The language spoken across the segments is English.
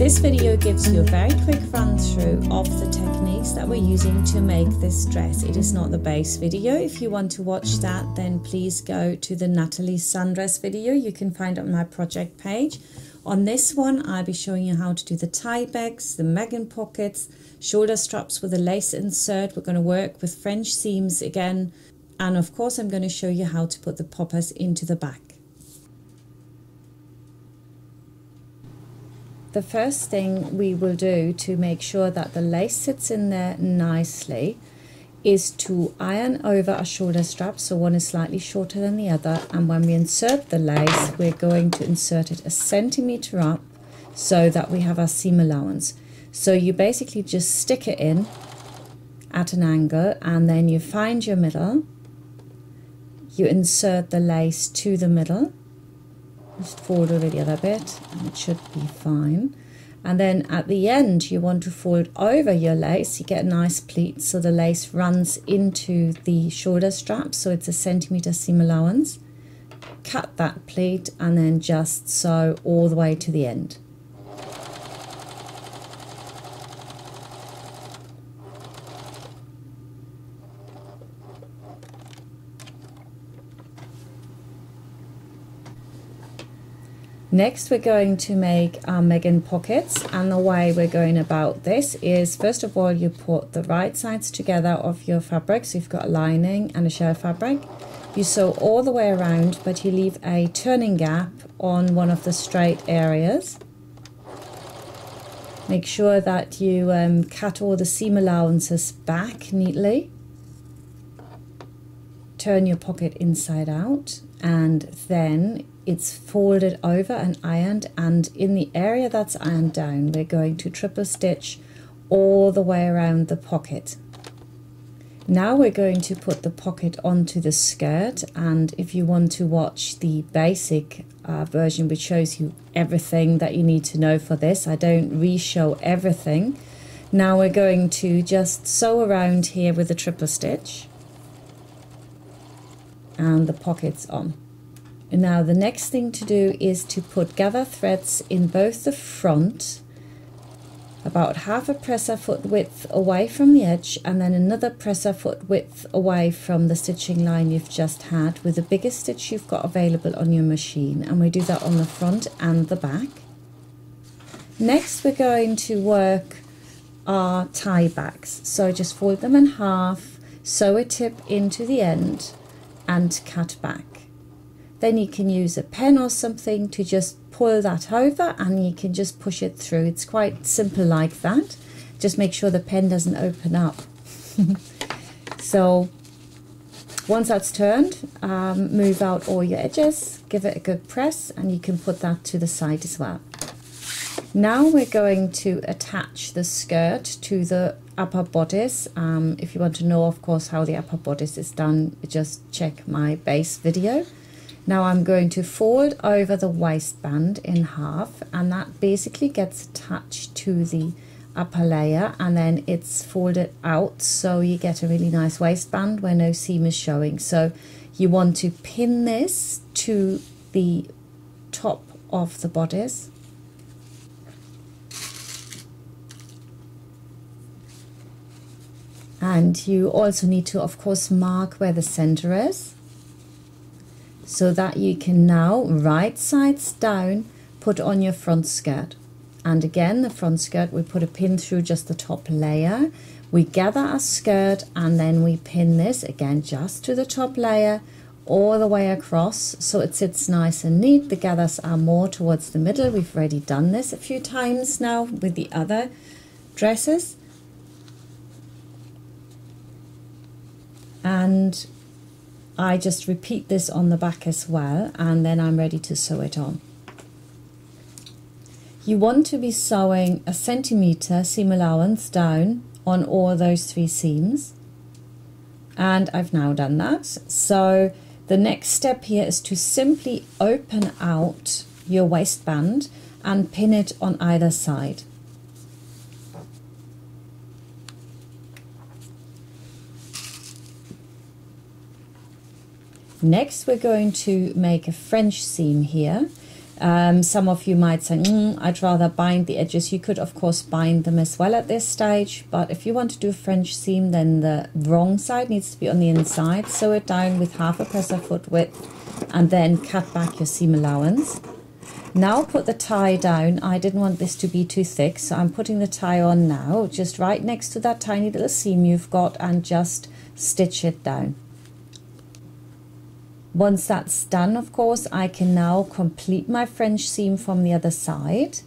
This video gives you a very quick run through of the techniques that we're using to make this dress. It is not the base video. If you want to watch that, then please go to the Natalie sundress video. You can find it on my project page. On this one, I'll be showing you how to do the tie backs, the Megan pockets, shoulder straps with a lace insert. We're going to work with French seams again. And of course, I'm going to show you how to put the poppers into the back. The first thing we will do to make sure that the lace sits in there nicely is to iron over our shoulder straps, so one is slightly shorter than the other, and when we insert the lace we're going to insert it 1 centimeter up so that we have our seam allowance. So you basically just stick it in at an angle and then you find your middle, you insert the lace to the middle, just fold over the other bit and it should be fine. And then at the end you want to fold over your lace. You get a nice pleat so the lace runs into the shoulder strap, so it's 1 centimeter seam allowance. Cut that pleat and then just sew all the way to the end. Next we're going to make our Megan pockets, and the way we're going about this is, first of all, you put the right sides together of your fabric, so you've got a lining and a shell fabric. You sew all the way around, but you leave a turning gap on one of the straight areas. Make sure that you cut all the seam allowances back neatly. Turn your pocket inside out, and then it's folded over and ironed, and in the area that's ironed down we're going to triple stitch all the way around the pocket. Now we're going to put the pocket onto the skirt, and if you want to watch the basic version which shows you everything that you need to know for this, I don't re-show everything. Now we're going to just sew around here with a triple stitch and the pocket's on. And now the next thing to do is to put gather threads in both the front, about half a presser foot width away from the edge, and then another presser foot width away from the stitching line you've just had with the biggest stitch you've got available on your machine. And we do that on the front and the back. Next we're going to work our tie backs. So just fold them in half, sew a tip into the end and cut back. Then you can use a pen or something to just pull that over and you can just push it through. It's quite simple like that. Just make sure the pen doesn't open up. So once that's turned, move out all your edges, give it a good press, and you can put that to the side as well. Now we're going to attach the skirt to the upper bodice. If you want to know, of course, how the upper bodice is done, just check my base video. Now I'm going to fold over the waistband in half, and that basically gets attached to the upper layer, and then it's folded out so you get a really nice waistband where no seam is showing. So you want to pin this to the top of the bodice. And you also need to, of course, mark where the center is, so that you can now, right sides down, put on your front skirt. And again, the front skirt, we put a pin through just the top layer. We gather our skirt and then we pin this, again, just to the top layer, all the way across, so it sits nice and neat. The gathers are more towards the middle. We've already done this a few times now with the other dresses. And I just repeat this on the back as well, and then I'm ready to sew it on. You want to be sewing 1 centimeter seam allowance down on all those 3 seams, and I've now done that. So the next step here is to simply open out your waistband and pin it on either side. Next we're going to make a French seam here. Some of you might say, I'd rather bind the edges. You could of course bind them as well at this stage, but if you want to do a French seam, then the wrong side needs to be on the inside. Sew it down with half a presser foot width and then cut back your seam allowance. Now put the tie down. I didn't want this to be too thick, so I'm putting the tie on now, just right next to that tiny little seam you've got, and just stitch it down. Once that's done, of course, I can now complete my French seam from the other side.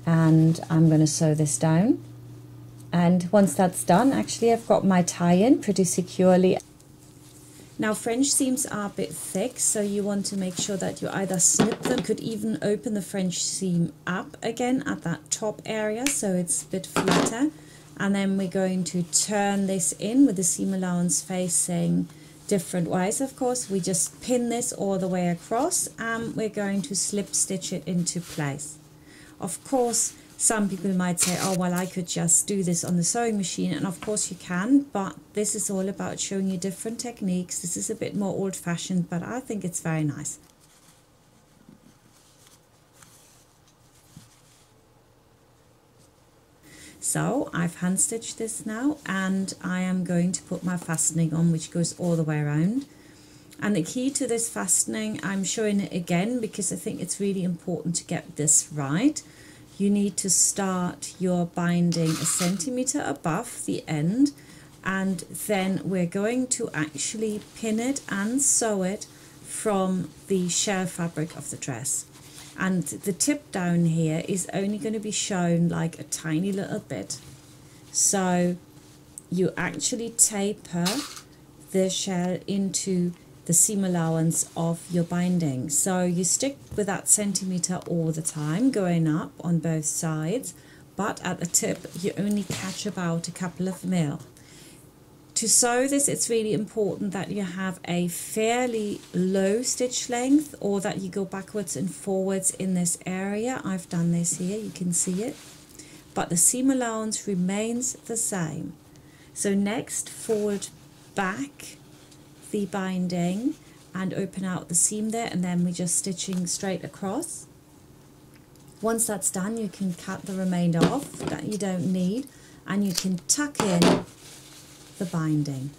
And I'm going to sew this down. And once that's done, actually I've got my tie in pretty securely. Now French seams are a bit thick, so you want to make sure that you either snip them. You could even open the French seam up again at that top area so it's a bit flatter. And then we're going to turn this in with the seam allowance facing different ways. Of course, we just pin this all the way across and we're going to slip stitch it into place. Of course, some people might say, oh, well, I could just do this on the sewing machine. And of course you can, but this is all about showing you different techniques. This is a bit more old-fashioned, but I think it's very nice. So I've hand stitched this now, and I am going to put my fastening on, which goes all the way around. And the key to this fastening, I'm showing it again because I think it's really important to get this right. You need to start your binding a centimetre above the end, and then we're going to actually pin it and sew it from the shell fabric of the dress. And the tip down here is only going to be shown like a tiny little bit. So you actually taper the shell into the seam allowance of your binding. So you stick with that centimetre all the time, going up on both sides, but at the tip you only catch about a couple of mil. To sew this, it's really important that you have a fairly low stitch length, or that you go backwards and forwards in this area. I've done this here, you can see it. But the seam allowance remains the same. So next, fold back the binding and open out the seam there, and then we're just stitching straight across. Once that's done, you can cut the remainder off that you don't need, and you can tuck in the binding.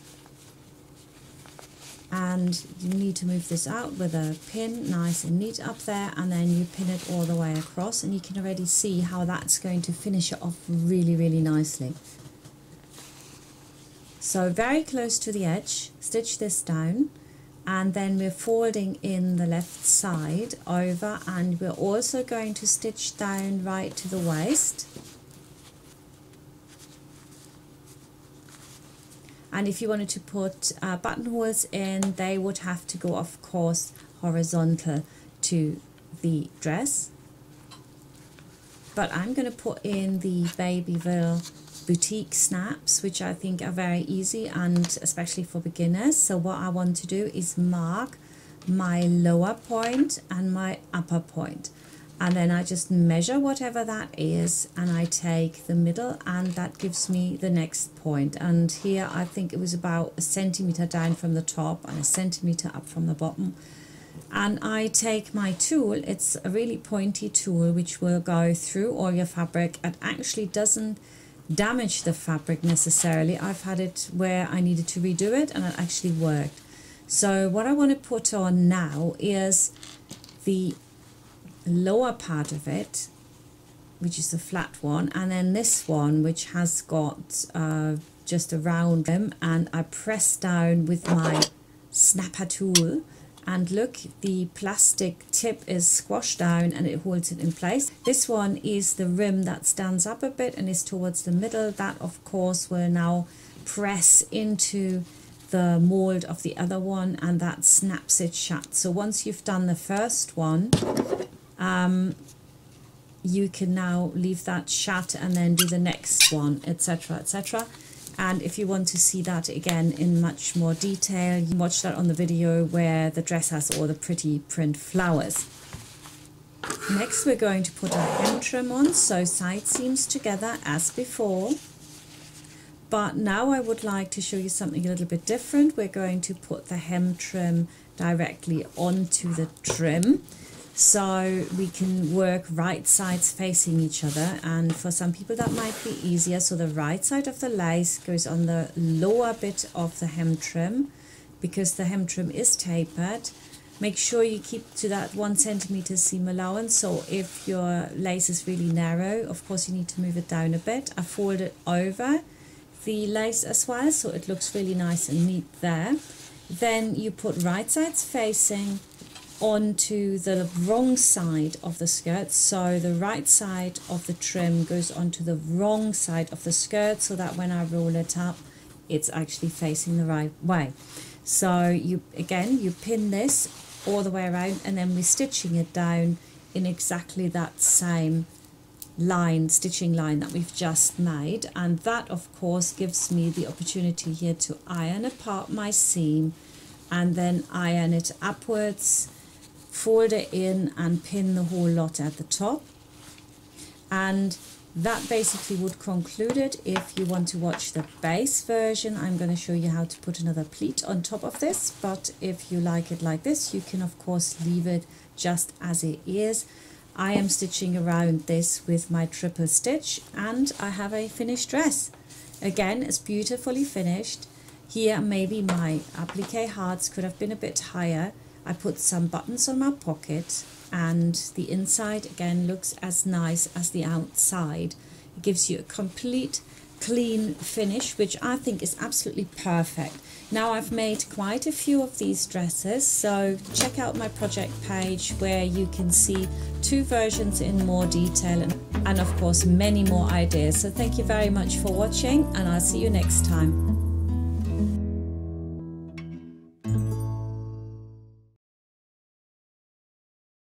And you need to move this out with a pin, nice and neat up there, and then you pin it all the way across, and you can already see how that's going to finish it off really, really nicely. So very close to the edge, stitch this down, and then we're folding in the left side over, and we're also going to stitch down right to the waist. And if you wanted to put buttonholes in, they would have to go, of course, horizontal to the dress. But I'm going to put in the Babyville boutique snaps, which I think are very easy, and especially for beginners. So what I want to do is mark my lower point and my upper point. And then I just measure whatever that is, and I take the middle, and that gives me the next point. And here I think it was about a centimetre down from the top and a centimetre up from the bottom. And I take my tool, it's a really pointy tool which will go through all your fabric and actually doesn't damage the fabric necessarily. I've had it where I needed to redo it and it actually worked. So what I want to put on now is the lower part of it, which is the flat one, and then this one which has got just a round rim, and I press down with my snapper tool, and look, the plastic tip is squashed down and it holds it in place. This one is the rim that stands up a bit and is towards the middle. That of course will now press into the mold of the other one, and that snaps it shut. So once you've done the first one, you can now leave that shut and then do the next one, etc., etc. And if you want to see that again in much more detail, you can watch that on the video where the dress has all the pretty print flowers. Next we're going to put our hem trim on, so side seams together as before. But now I would like to show you something a little bit different. We're going to put the hem trim directly onto the trim, so we can work right sides facing each other, and for some people that might be easier. So the right side of the lace goes on the lower bit of the hem trim, because the hem trim is tapered. Make sure you keep to that 1 centimeter seam allowance. So if your lace is really narrow, of course you need to move it down a bit. I fold it over the lace as well, so it looks really nice and neat there. Then you put right sides facing onto the wrong side of the skirt, so the right side of the trim goes onto the wrong side of the skirt, so that when I roll it up it's actually facing the right way. So you pin this all the way around, and then we're stitching it down in exactly that same stitching line that we've just made. And that of course gives me the opportunity here to iron apart my seam and then iron it upwards, fold it in and pin the whole lot at the top. And that basically would conclude it. If you want to watch the base version, I'm going to show you how to put another pleat on top of this, but if you like it like this, you can of course leave it just as it is. I am stitching around this with my triple stitch, and I have a finished dress. Again, it's beautifully finished. Here maybe my applique hearts could have been a bit higher. I put some buttons on my pocket, and the inside again looks as nice as the outside. It gives you a complete clean finish, which I think is absolutely perfect. Now I've made quite a few of these dresses, so check out my project page where you can see 2 versions in more detail and of course many more ideas. So thank you very much for watching, and I'll see you next time.